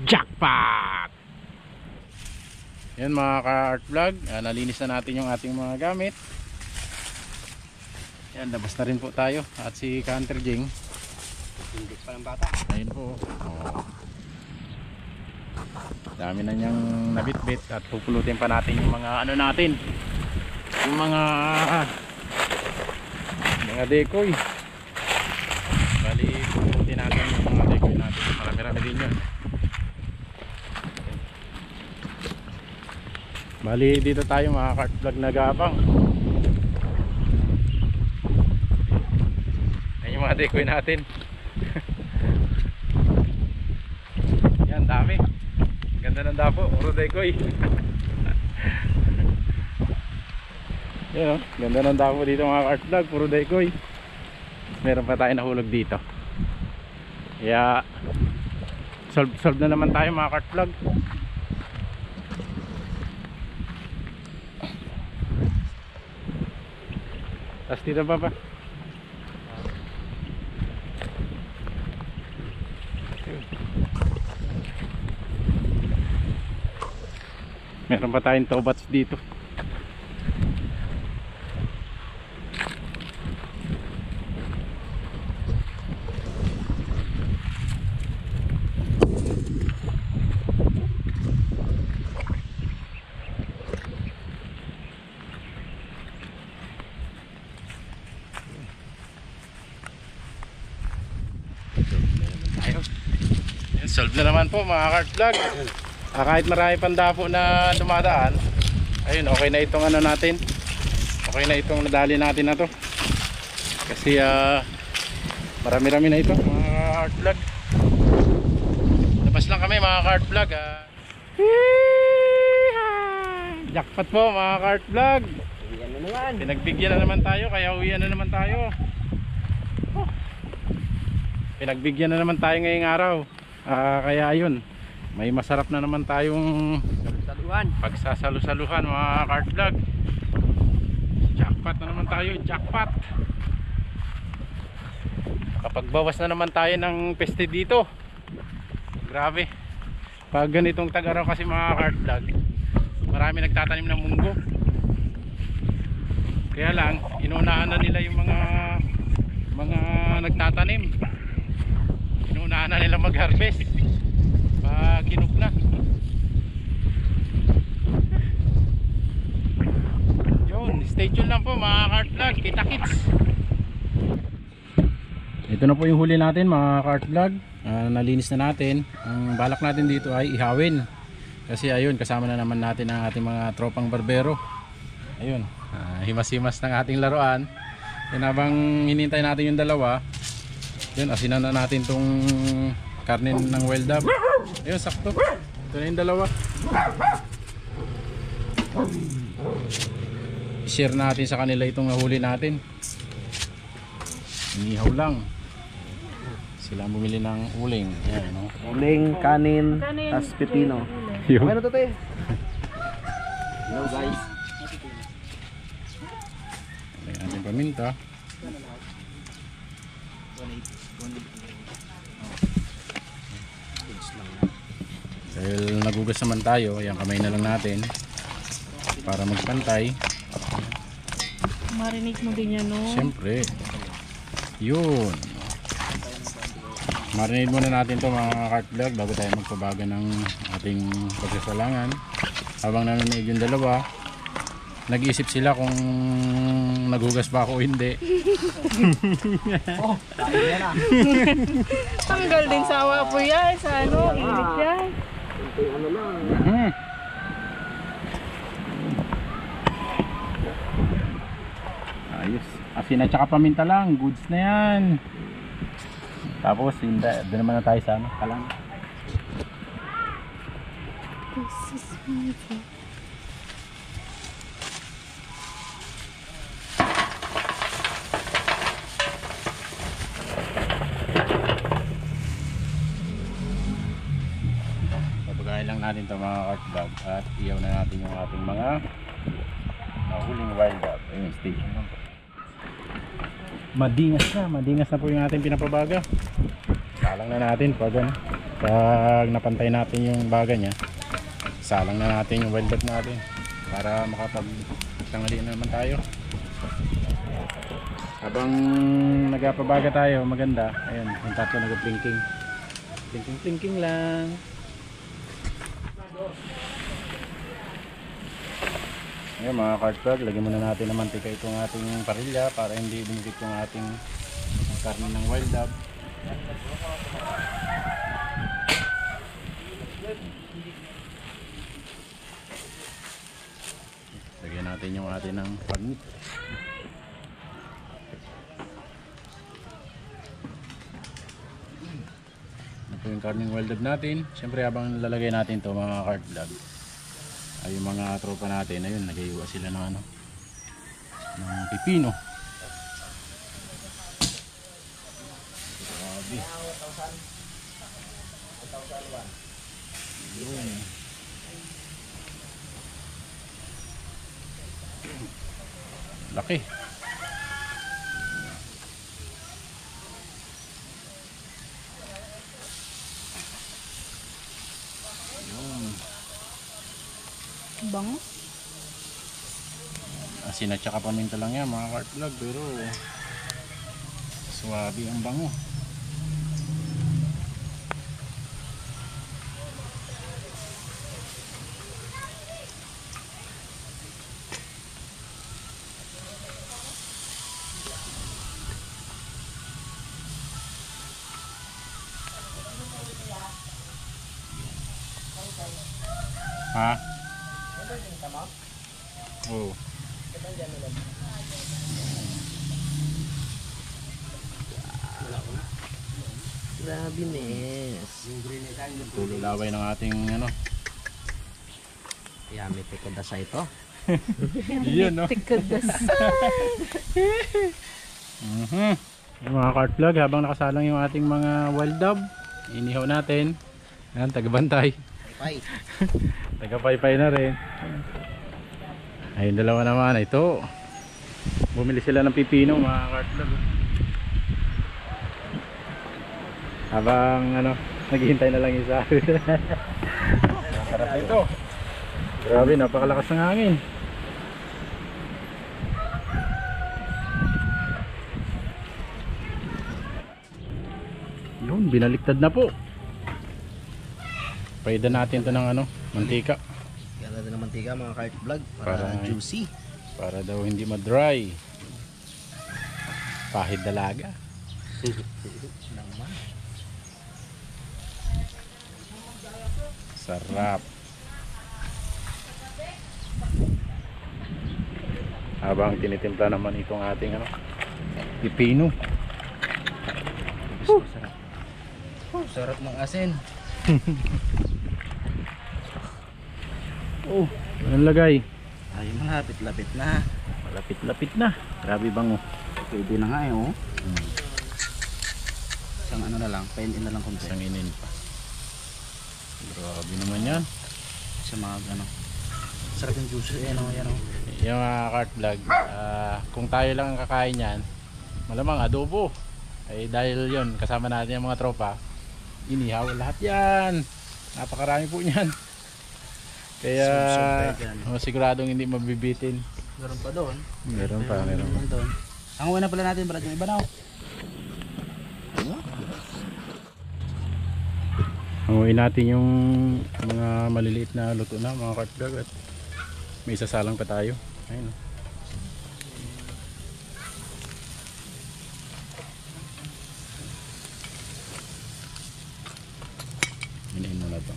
Jackpot! Yan mga ka-art vlog, nalinis na natin yung ating mga gamit. Yan, labas na rin po tayo. At si Hunter Jing Hindi pa ng bata. ayun po. Dami na niyang nabitbit. At pupulutin pa natin yung mga ano natin, yung mga decoy. Bali pupulutin natin yung mga decoy natin. Marami-rami din yun. Bali dito tayo mga kart vlog nag-aabang. Ayan yung mga decoy natin. Yan, dami. Ganda ng dapo, puro decoy. Yan o, ganda ng dapo dito mga kart vlog, puro decoy. Meron pa tayo nahulog dito. Kaya solve na naman tayo mga kart vlog. Tapos dito pa. Meron pa tayong towbats dito. Solve na naman po mga kart vlog. Kahit marami pang dapo na dumadaan, ayun, okay na itong ano natin. Okay na itong nadali natin na to. Kasi marami-rami na ito mga kart vlog. Labas lang kami mga kart vlog. Jackpot po mga kart vlog. Yan na naman. Pinagbigyan na naman tayo, kaya uwian na naman tayo. Pinagbigyan na naman tayo ngayong araw. Kaya ayun, may masarap na naman tayong pagsasalusaluhan mga kart vlog. Jackpot na naman tayo, jackpot. Kapagbawas na naman tayo ng peste dito. Grabe, pag ganitong tag-araw kasi mga kart vlog, marami nagtatanim ng munggo. Kaya lang, inunahan na nila yung mga nagtatanim. Inunahan na nila mag-harvest pag kinuk na. Yun, stay tuned lang po mga kart vlog. Kita kits. Ito na po yung huli natin mga kart vlog. Nalinis na natin. Ang balak natin dito ay ihawin. Kasi ayun, kasama na naman natin ang ating mga tropang barbero. Ayun, himas-himas ng ating laruan. Yan, habang hinintay natin yung dalawa, yun, asinan na natin tong karne ng wild dove. Ayun, sakto. Ito na yung dalawa. Share natin sa kanila itong nahuli natin. Inihaw lang. Sila bumili ng uling. Ayan, no? Uling, kanin, tas pepino. Yun. Ano to te? Hello guys. Ayan, ating paminta. Dahil nagugas naman tayo, ayan, kamay na lang natin para magpantay. Marinate mo din yan, no? Siyempre. Yun. Marinate muna natin to mga kart vlog bago tayo magpabaga ng ating pagsasalangan. Habang nanonood yung dalawa, nag-iisip sila kung naghugas ba ako o hindi. Oh, tayo na. Tanggal din sa awa po yan, sa ano, init yan. Ano lang. Ayos. Asin at saka paminta lang, goods na yan. Tapos doon naman na tayo sa ano, kalang. This is my fault. Papagayin lang natin ito mga kart vlog at iyaw na natin yung ating mga nahuling wild dove. Ayun, station lang po. Madingas na po yung ating pinapabaga. Kalang na natin pag ano. Pag napantay natin yung baga niya, salang na natin yung wild dog natin para makapag-tanghali na naman tayo. Habang nagapabaga tayo, maganda. Ayun, yung tatlo nag-blinking. Blinking lang. Ayun mga cart vlog, lagyan muna natin ng mantika itong ating parilya para hindi dumikit yung ating karne ng wild dog. Lagyan natin yung ating ng pag-meat. Ito yung karning wild dog natin. Siyempre habang lalagay natin to mga cart vlog, ay yung mga tropa natin, ayun, nagayuwa sila ng ano, ng pipino. Grabe. Yun. Laki. Bango. Asin at saka paminta lang yan mga cart vlog, pero swabe ang bango. Ha? Oh. Grabe nes. Tululaway ng ating ano. Yami ko sa ito. Yun no. Yung mga cart vlog, habang nakasalang yung ating mga wild dog, inihaw natin. Ayan, tagabantay. Bye. Tagapaypay na rin. Ayun, dalawa naman. Ito, bumili sila ng pipino mga cart vlog. Habang ano, naghihintay na lang isa. Sarap ito. Grabe, napakalakas ng hangin. Yun, binaliktad na po. Paidan natin to ng ano, mantika. Yan natin ng mantika mga cart vlog para juicy. Para daw hindi ma-dry. Pahid dalaga. Naman. Sarap. Habang tinitimpla naman itong ating ano, pipino. Sarap. Sarap ng asin. Oh, anong lagay? Ay, malapit-lapit na. Malapit-lapit na. Grabe bango. Pwede na nga eh, oh. Isang ano na lang, pain in na lang konti. Isang inin pa. Grabe naman yan. Sa mga ano. Sarap yung juice eh, ano, yan oh. Yung mga cart vlog, kung tayo lang ang kakain yan, malamang adobo. Ay dahil yon kasama natin yung mga tropa, inihaw lahat yan. Napakarami po niyan. Kaya siguradong hindi mabibitin. Meron pa doon. Meron pa. Doon. Ang una pala natin, Brad, yung iba na oh. Hanguin natin yung mga maliliit na luto na mga cart vlog at may isasalang pa tayo. Ayun. Hinahin mo na ito.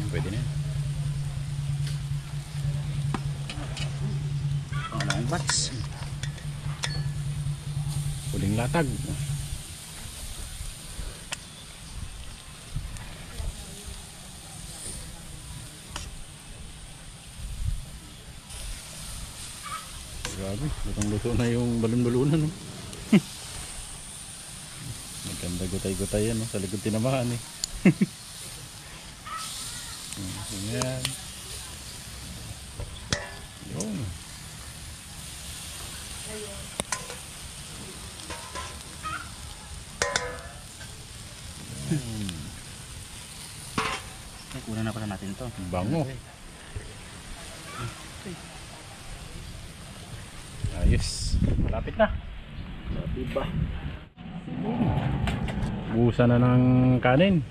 Pwede na yan. Ang bats. Huling latag. Grabe, lutong-luto na yung balon-balunan, no? Maganda gutay-gutay yan, no? Sa likod tinamaan, eh. Yan. Yun. Ay, kunan na pala natin to. Bango. Ayos. Malapit na. Diba? Busa na ng kanin.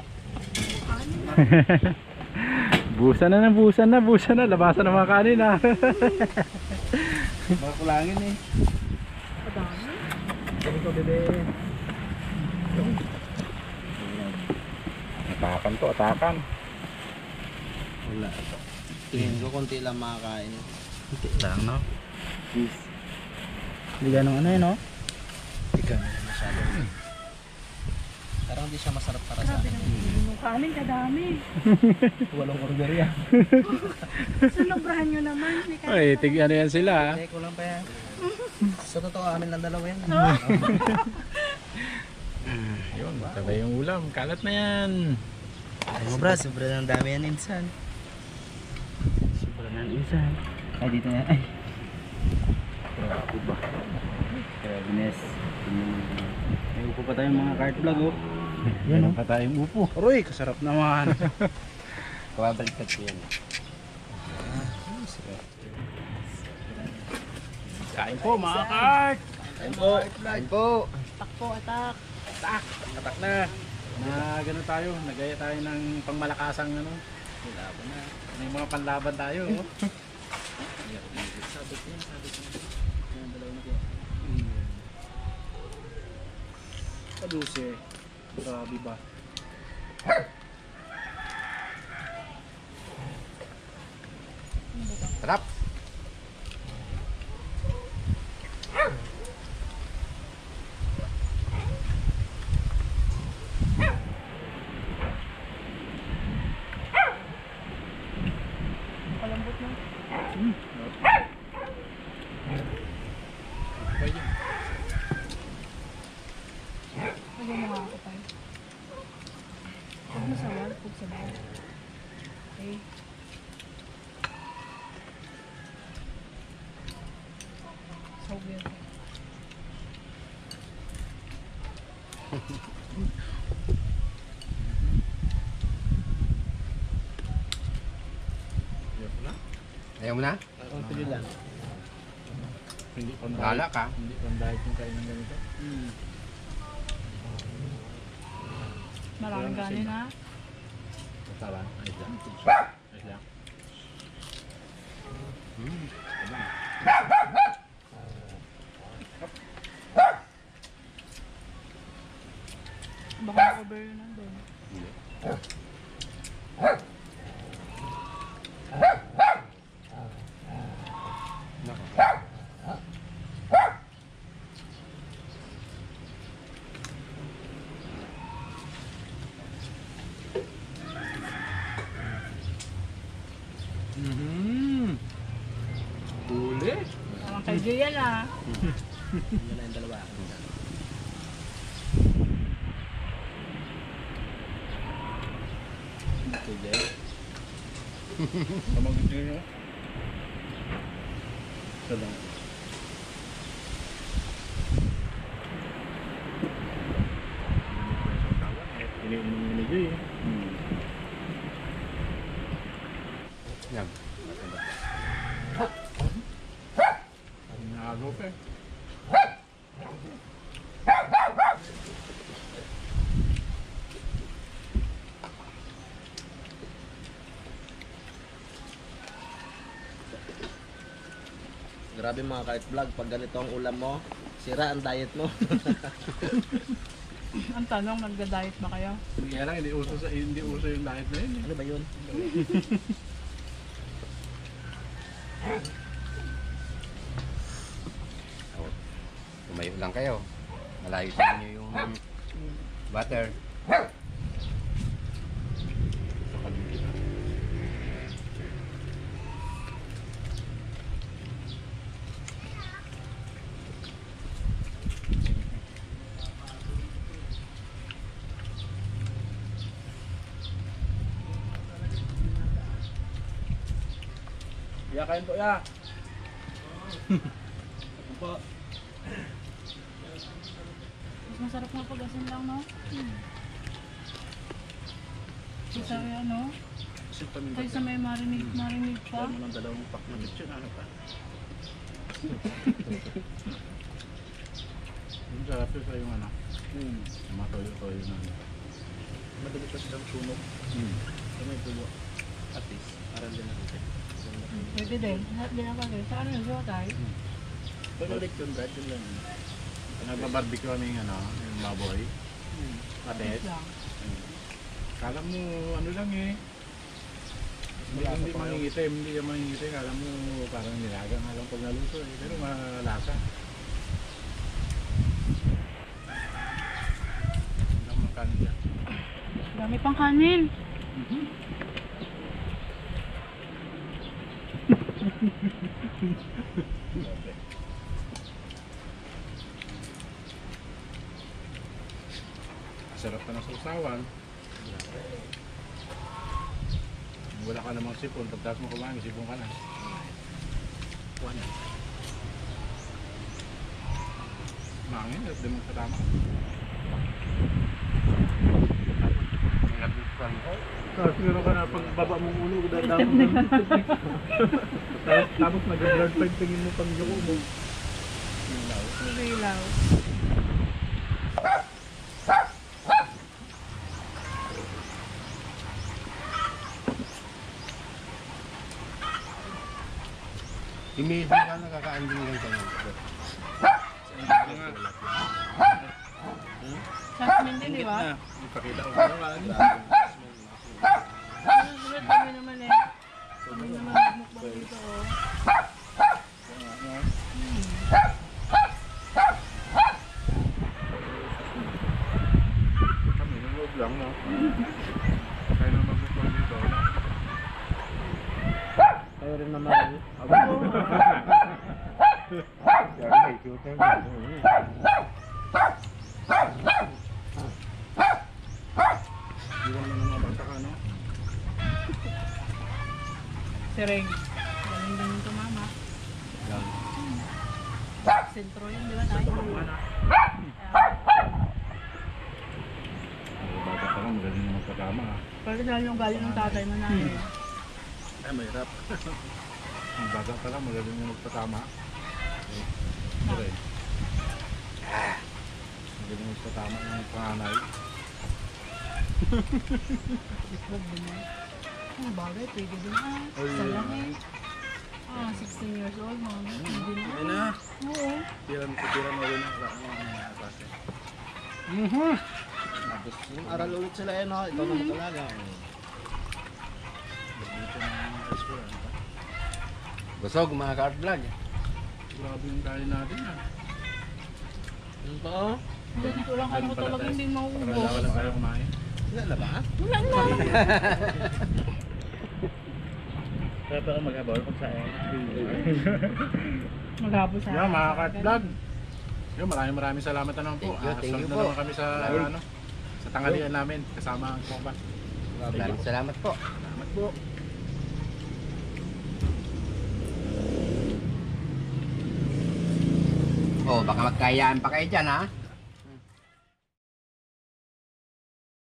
Busa na. Labasan ng mga kanin ha. Baka kulangin eh. Sabi ko, bebe. Atakan. Wala. Tingin ko konti lang makakain. Konti lang, no? Please. Hindi ganun ano yun, no? Hindi ganun masyado. Parang hindi siya masarap para sa akin. Yung kanin kadami. Walong order yan. Sulubrahan nyo naman. Ay, ano yan sila ha. Hindi ko lang pa yan. Sa totoo amin lang dalawa yan. Yun, mataba yung ulam. Kalat na yan. Ay mo bra, sobra ng dami yan insan. Sobra ng insan. Ay dito na. Ay. Grabe ba? Grabeness. May upo pa tayong mga cart vlog oh. Yan pa tayong upo. Aroy, kasarap naman. Kababalikat ko yan. Kain po mga kart. Kain po. Kain po. Takpo, atak. Atak na. Na gano'n tayo. Nagaya tayo ng pangmalakasang ano. Laban na. May mga panlaban tayo. Oh. Sabit yan. Yung dalawa na ko. Paduse. Grabe ba? Sarap. Palambot na. Pwede. Pwede mo nga ako tayo. Huwag mo sawal, huwag sa bawal. Okay. So weird. Ayaw mo na? Konti lang. Hindi pang Bahala ka. Hindi pang diet yung kain ng ganito. Maraming kanin ha. Basta lang. Ayos lang. Ayos lang. Baka over yun nandun. Huli. Parang kay Gian ha. Yun na yung dalawa. Pwede. Tamagod nyo. Isa lang. Iniinom ni Joy. Yan. Ang nakagaw pa eh. Grabe mga kart vlog, pag ganito ang ulam mo, sira ang diet mo. Ang tanong, nagda-diet ba kayo? Kaya lang, hindi uso yung diet na yun. Ano ba yun? Tumayo lang kayo. Malayo sa inyo yung butter. Ya, kain po ya. Mas masarap nga pag asin lang, no? Isa ano? Kaya sa may marinate pa. ng dalawang pack na bitchin, ano pa? Yung sarap yun sa yung ano. Yung mga toyo-toyo na ano. Madali pa silang sunog. Sa may tulo. At least, parang din natin. Pwede din. Lahat din ako rin. Sa ano yung gawa tayo? Balik yun, Brad, yun lang. Nagbabarbecue kami yung ano, yung baboy. Pates. Lang. Kala mo, ano lang eh. Hindi mangingitim, hindi ka mangingitim. Kala mo parang nilaga nga lang pag naluto eh. Pero malasa. Ang lang mga kanin dyan. Dami pang kanin. Sarap ka na sa usawan. Wala ka namang sipon. Pagtas mo kumain, sipon ka na. Mangin, at di mo katama. Siguro ka na pagbaba mong ulo, tapos nag-blood pipe, tingin mo pang yuko mo. Ilaw. Imagine ka nakakain din lang kayo. Jasmine din, di ba? Ipakita ko naman. Sulit kami naman eh. Kami naman nagmukbang dito, oh. Kami, nanood lang, no? Kaya na mag-upload dito, no? Kayo rin naman. Iwan mo ng mga bata ka, no? Si Reng. Galing din yung tumama. Sentro yun, di ba tayo? Bata ka lang, magaling na magkatama, ha? Pwede na yung galing ng tatay mo na eh. Ay, mahirap. Ang bata ka lang, magaling na magkatama. Okay. Magaling na magkatama ng panganay. Isbog din yan. Ah, bagay, pwede din ah. Isa lang eh. Ah, 16 years old, mami. Hindi na. Ay na. Oo. Tiran mo rin ang klase. Aral ulit sila eh, no? Ikaw naman talaga. Busog mga ka-art vlog. Grabe yung kain natin, ha? Ano ba, oh? Dito lang kayo talaga hindi Para mauubos. wala lang tayo kumain. Wala na ba? Wala na. Kaya pa mag-abawal pag sa'yo. Maghapos sa Yan, mga ka-art vlog. Yun, maraming salamat na naman po. Thank you Sunod na po. naman kami sa, ano, sa tanghalian namin. Kasama ang kompas. Salamat po. Salamat po. Oh, baka magkayaan pa kayo dyan ha.